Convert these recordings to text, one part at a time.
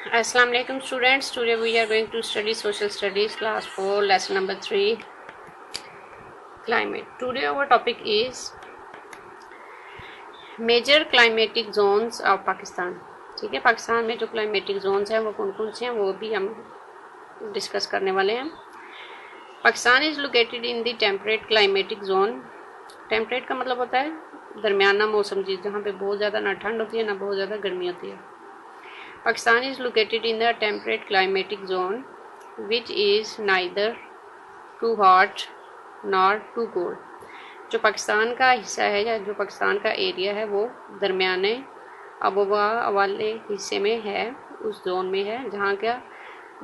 Assalamu alaikum students. Today we are going to study social studies class 4 lesson number 3 climate. Today our topic is major climatic zones of Pakistan. ठीक है, पाकिस्तान में जो climatic zones हैं वो कौन कौन से हैं वो भी हम डिस्कस करने वाले हैं। Pakistan is located in the temperate climatic zone. Temperate का मतलब होता है दरमियाना मौसम, जी जहाँ पे बहुत ज़्यादा ना ठंड होती है ना बहुत ज़्यादा गर्मी होती है। Pakistan is located in the temperate climatic zone, which is neither too hot nor too cold. जो पाकिस्तान का हिस्सा है या जो पाकिस्तान का एरिया है वो दरमियाने आबोहवा वाले हिस्से में है, उस जोन में है जहाँ का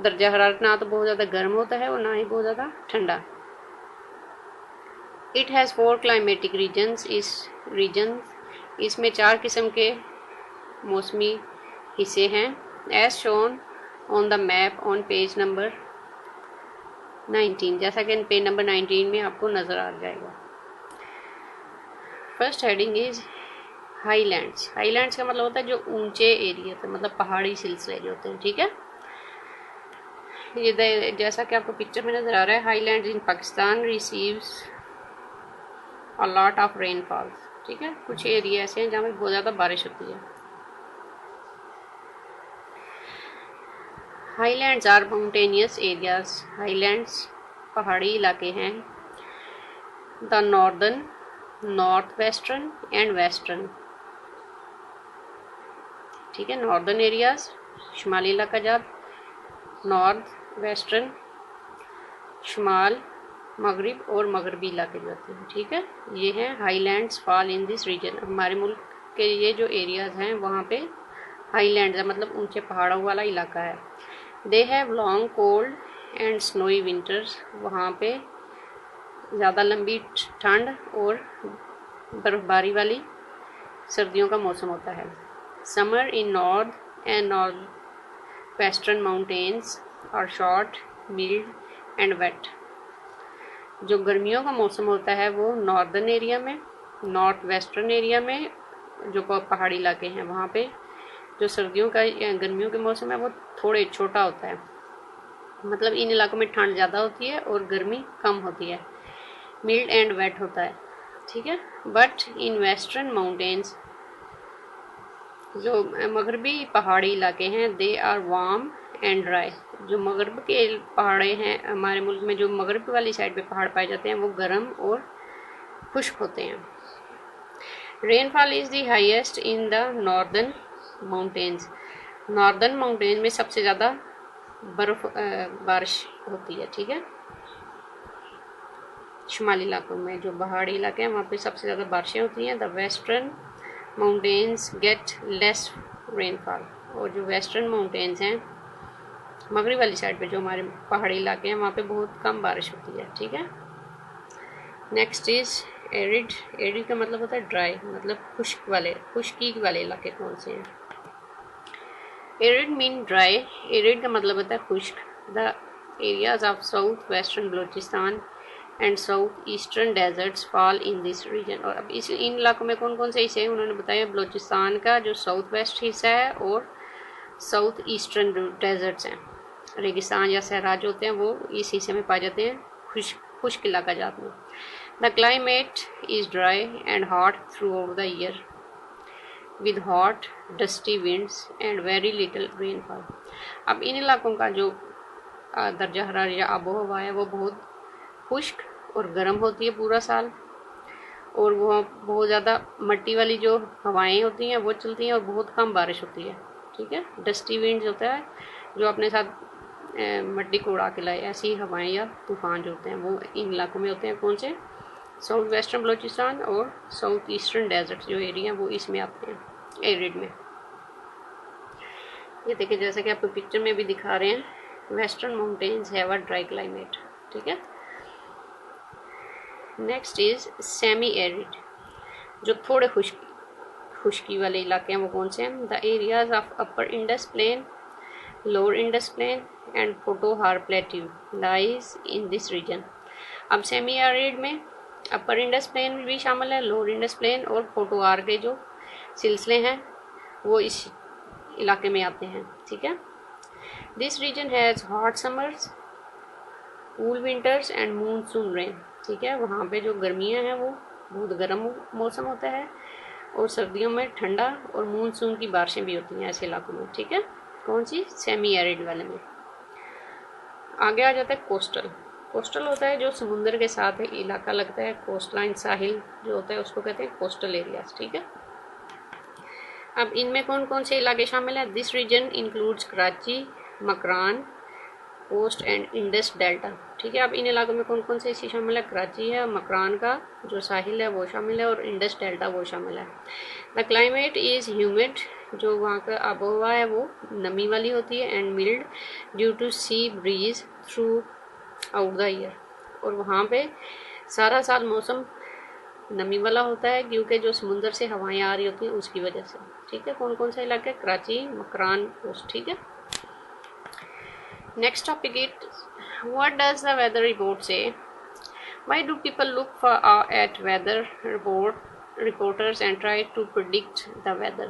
दर्जा हरारत ना तो बहुत ज़्यादा गर्म होता है और ना ही बहुत ज़्यादा ठंडा। It has 4 climatic regions. इसमें 4 किस्म के मौसमी हिस्से हैं, as shown on the map on page number 19, जैसा कि पेज नंबर 19 में आपको नज़र आ जाएगा। First heading is highlands. Highlands का मतलब होता है जो ऊंचे एरिया थे, मतलब पहाड़ी सिलसिले जो होते हैं। ठीक है, ये जैसा कि आपको पिक्चर में नज़र आ रहा है, highlands in Pakistan receives a lot of rainfalls. ठीक है, कुछ एरिया ऐसे हैं जहाँ पे बहुत ज़्यादा बारिश होती है। Highlands are mountainous areas. Highlands पहाड़ी इलाके हैं। The northern, north western and western. ठीक है, नॉर्दर्न एरियाज शुमाली इलाका जात, नॉर्थ वेस्टर्न शुमाल मगरिब और मगरबी इलाके जो होते हैं। ठीक है, ये हैं highlands fall in this region. हमारे मुल्क के ये जो एरियाज हैं वहाँ पे हाईलैंड्स है, मतलब ऊंचे पहाड़ों वाला इलाका है। They have long cold and snowy winters. वहाँ पे ज़्यादा लंबी ठंड और बर्फ़बारी वाली सर्दियों का मौसम होता है। Summer in north and north western mountains और शॉर्ट, मिल्ड एंड वेट। जो गर्मियों का मौसम होता है वो नॉर्दर्न एरिया में, नॉर्थ वेस्टर्न एरिया में जो पहाड़ी इलाके हैं वहाँ पे। जो सर्दियों का या गर्मियों के मौसम है वो थोड़े छोटा होता है, मतलब इन इलाकों में ठंड ज़्यादा होती है और गर्मी कम होती है। मिल्ड एंड वेट होता है। ठीक है, बट इन वेस्टर्न माउंटेन्स, जो मगरबी पहाड़ी इलाके हैं, they are warm and dry. जो मगरब के पहाड़े हैं हमारे मुल्क में, जो मगरब वाली साइड पे पहाड़ पाए जाते हैं वो गर्म और खुश्क होते हैं। Rainfall is the highest in the northern mountains. Northern mountain में सबसे ज़्यादा बर्फ़ बारिश होती है। ठीक है, शुमाली इलाकों में जो पहाड़ी इलाके हैं वहाँ पे सबसे ज़्यादा बारिशें होती हैं। The western mountains get less rainfall. और जो वेस्टर्न माउंटेन्स हैं मगरब वाली साइड पे जो हमारे पहाड़ी इलाके हैं वहाँ पे बहुत कम बारिश होती है। ठीक है, नेक्स्ट इज एरिड। एरिड का मतलब होता है ड्राई, मतलब खुश्की वाले इलाके कौन से हैं। Arid mean dry. एरिड का मतलब होता है खुश्क। The areas of south western Balochistan and south eastern deserts fall in this region. और अब इन इलाकों में कौन कौन से हिस्से हैं उन्होंने बताया। बलूचिस्तान का जो साउथ वेस्ट हिस्सा है और साउथ ईस्टर्न डेजर्ट्स हैं, रेगिस्तान या सहरा जो होते हैं वो इस हिस्से में पाए जाते हैं, खुश्क इलाका जात में। The climate is dry and hot through out the year with hot dusty winds and very little rainfall. अब इन इलाकों का जो दर्जा हरारत या आबो हवा है वो बहुत खुश्क और गर्म होती है पूरा साल, और वो बहुत ज़्यादा मट्टी वाली जो हवाएं होती हैं वो चलती हैं और बहुत कम बारिश होती है। ठीक है, डस्टी विंड्स होता है जो अपने साथ मट्टी को उड़ा के लाए, ऐसी हवाएं या तूफान जो होते हैं वो इन इलाकों में होते हैं। कौन से? साउथ वेस्टर्न बलूचिस्तान और साउथ ईस्टर्न डेजर्ट जो एरिया हैं वो इसमें आते हैं, एरिड में। ये देखिए जैसा कि आपको पिक्चर में भी दिखा रहे हैं, western mountains have a dry climate. ठीक है, नेक्स्ट इज सेमी एरिड। जो थोड़े खुश्की वाले इलाके हैं वो कौन से हैं। The areas of upper Indus plain, lower Indus plain and Potohar plateau lies in this region. अब सेमी एरिड में अपर इंडस प्लेन भी शामिल है, लोअर इंडस प्लेन और पोटोहार के जो सिलसिले हैं वो इस इलाके में आते हैं। ठीक है, this region has hot summers, cool winters and monsoon rain. ठीक है, वहाँ पे जो गर्मियाँ हैं वो बहुत गर्म मौसम होता है और सर्दियों में ठंडा और मूनसून की बारिशें भी होती हैं ऐसे इलाकों में। ठीक है, कौन सी? सेमी एरिड वाले में। आगे आ जाता है कोस्टल। कोस्टल होता है जो समुद्र के साथ इलाका लगता है, कोस्ट लाइन साहिल जो होता है उसको कहते हैं कोस्टल एरियाज। ठीक है, अब इनमें कौन कौन से इलाके शामिल है? This region includes Karachi, Makran, coast and Indus delta. ठीक है, अब इन इलाकों में कौन कौन से इसी शामिल है? कराची है, मकरान का जो साहिल है वो शामिल है और इंडस डेल्टा वो शामिल है। द क्लाइमेट इज़ ह्यूमिड, जो वहाँ का आबोहवा है वो नमी वाली होती है, and mild due to sea breeze throughout the year, और वहाँ पे सारा साल मौसम नमी वाला होता है क्योंकि जो समुंदर से हवाएं आ रही होती हैं उसकी वजह से। ठीक है, कौन कौन सा इलाका है? कराची, मकरान, कोस्ट। ठीक है, next topic it, what does the weather report say? Why do people look for at weather reporters and try to predict the weather?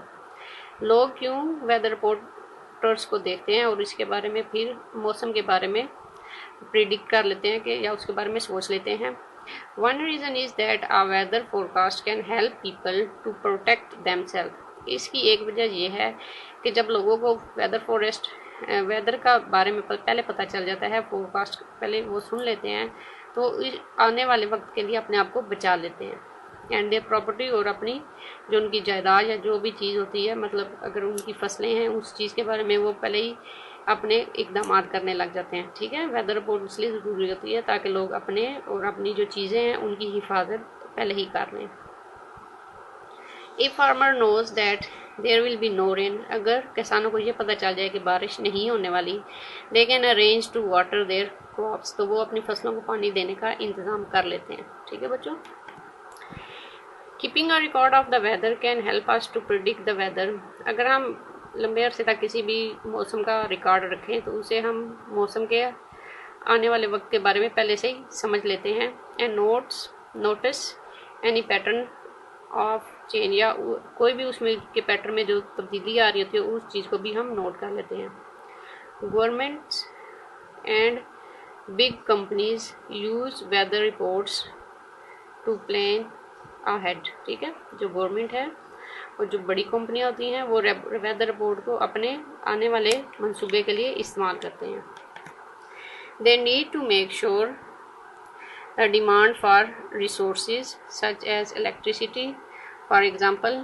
लोग क्यों वेदर रिपोर्टर्स को देखते हैं और इसके बारे में फिर मौसम के बारे में प्रिडिक्ट कर लेते हैं कि या उसके बारे में सोच लेते हैं? One reason is that a weather forecast can help people to protect themselves. इसकी एक वजह यह है कि जब लोगों को वेदर का बारे में पहले पता चल जाता है, फोरकास्ट पहले वो सुन लेते हैं, तो आने वाले वक्त के लिए अपने आप को बचा लेते हैं। एंड देयर प्रॉपर्टी, और अपनी जो उनकी जायदाद या जो भी चीज़ होती है, मतलब अगर उनकी फसलें हैं उस चीज़ के बारे में वो पहले ही अपने इकदाम करने लग जाते हैं। ठीक है, वेदर रिपोर्ट इसलिए ज़रूरी होती है ताकि लोग अपने और अपनी जो चीज़ें हैं उनकी हिफाजत पहले ही कर लें। If farmer knows that there will be no rain, अगर किसानों को ये पता चल जाए कि बारिश नहीं होने वाली, they can arrange to water their crops, तो वो अपनी फसलों को पानी देने का इंतज़ाम कर लेते हैं। ठीक है बच्चों, keeping a record of the weather can help us to predict the weather. अगर हम लंबे अरसे तक किसी भी मौसम का रिकॉर्ड रखें तो उसे हम मौसम के आने वाले वक्त के बारे में पहले से ही समझ लेते हैं। And notice any pattern of change, या कोई भी उसमें के पैटर्न में जो तब्दीली आ रही होती है उस चीज़ को भी हम नोट कर लेते हैं। Governments and big companies use weather reports to plan ahead. ठीक है, जो गवर्नमेंट है और जो बड़ी कंपनियां होती हैं वो वेदर रिपोर्ट को अपने आने वाले मंसूबे के लिए इस्तेमाल करते हैं। They need to make sure the demand for resources such as electricity for example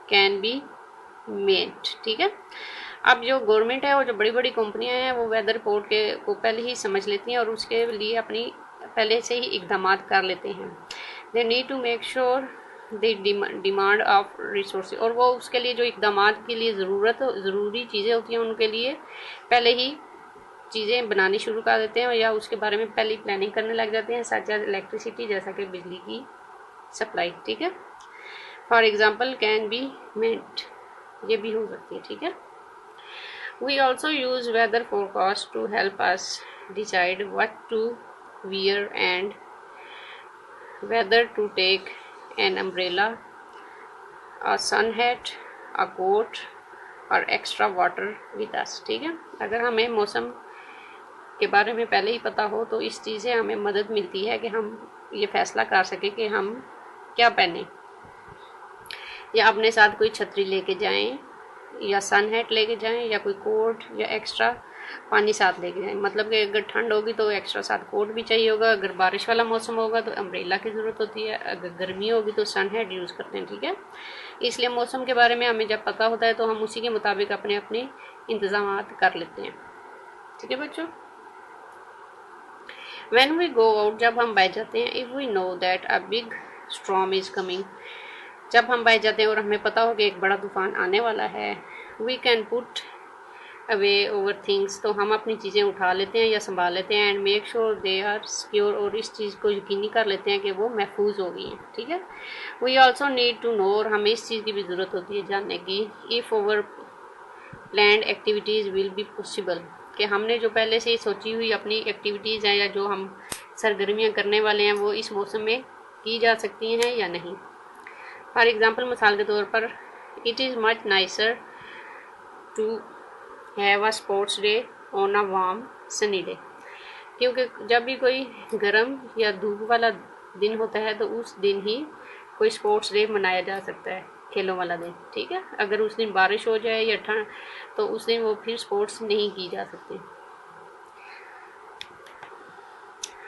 can be met. ठीक है, अब जो गवर्नमेंट है और जो बड़ी बड़ी कंपनियां हैं वो वेदर रिपोर्ट को पहले ही समझ लेती हैं और उसके लिए अपनी पहले से ही इकदाम कर लेते हैं। They need to make sure the demand of resource, और वो उसके लिए जो इकदाम के लिए ज़रूरी चीज़ें होती हैं उनके लिए पहले ही चीज़ें बनानी शुरू कर देते हैं या उसके बारे में पहले ही प्लानिंग करने लग जाते हैं, सच एज इलेक्ट्रिसिटी, जैसा कि बिजली की सप्लाई। ठीक है, for example can be met, ये भी हो सकती है। ठीक है, we also use weather forecast to help us decide what to wear and whether to take an umbrella, a sun hat, a coat और एक्स्ट्रा वाटर विद अस। ठीक है, अगर हमें मौसम के बारे में पहले ही पता हो तो इस चीज़ से हमें मदद मिलती है कि हम ये फैसला कर सकें कि हम क्या पहने, या अपने साथ कोई छतरी लेके जाएं या सन हैट लेके जाएं या कोई कोट या एक्स्ट्रा पानी साथ लेके जाएं। मतलब कि अगर ठंड होगी तो एक्स्ट्रा साथ कोट भी चाहिए होगा, अगर बारिश वाला मौसम होगा तो अम्ब्रेला की ज़रूरत होती है, अगर गर्मी होगी तो सन हैट यूज़ करते हैं। ठीक है, इसलिए मौसम के बारे में हमें जब पता होता है तो हम उसी के मुताबिक अपने अपने इंतज़ाम कर लेते हैं। ठीक है बच्चों, व्हेन वी गो आउट, जब हम बाहर जाते हैं, if we know that a big storm is coming, जब हम बाहर जाते हैं और हमें पता हो कि एक बड़ा तूफान आने वाला है, we can put away our things, तो हम अपनी चीज़ें उठा लेते हैं या संभाल लेते हैं, and make sure they are secure, और इस चीज़ को यकीनी कर लेते हैं कि वो महफूज हो गई हैं। ठीक है, we also need to know, और हमें इस चीज़ की भी ज़रूरत होती है जानने की, if over planned activities will be possible, कि हमने जो पहले से ही सोची हुई अपनी एक्टिविटीज़ हैं या जो हम सरगर्मियाँ करने वाले हैं वो इस मौसम में की जा सकती हैं या नहीं। फॉर एग्ज़ाम्पल, मिसाल के तौर पर, it is much nicer to have a sports day on a warm sunny day, क्योंकि जब भी कोई गर्म या धूप वाला दिन होता है तो उस दिन ही कोई स्पोर्ट्स डे मनाया जा सकता है, खेलों वाला दिन, ठीक है। अगर उस दिन बारिश हो जाए या ठंड तो उस दिन वो फिर स्पोर्ट्स नहीं की जा सकती।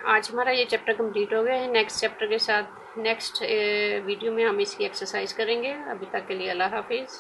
आज हमारा ये चैप्टर कंप्लीट हो गया है। नेक्स्ट चैप्टर के साथ नेक्स्ट वीडियो में हम इसकी एक्सरसाइज करेंगे। अभी तक के लिए अल्लाह हाफिज़।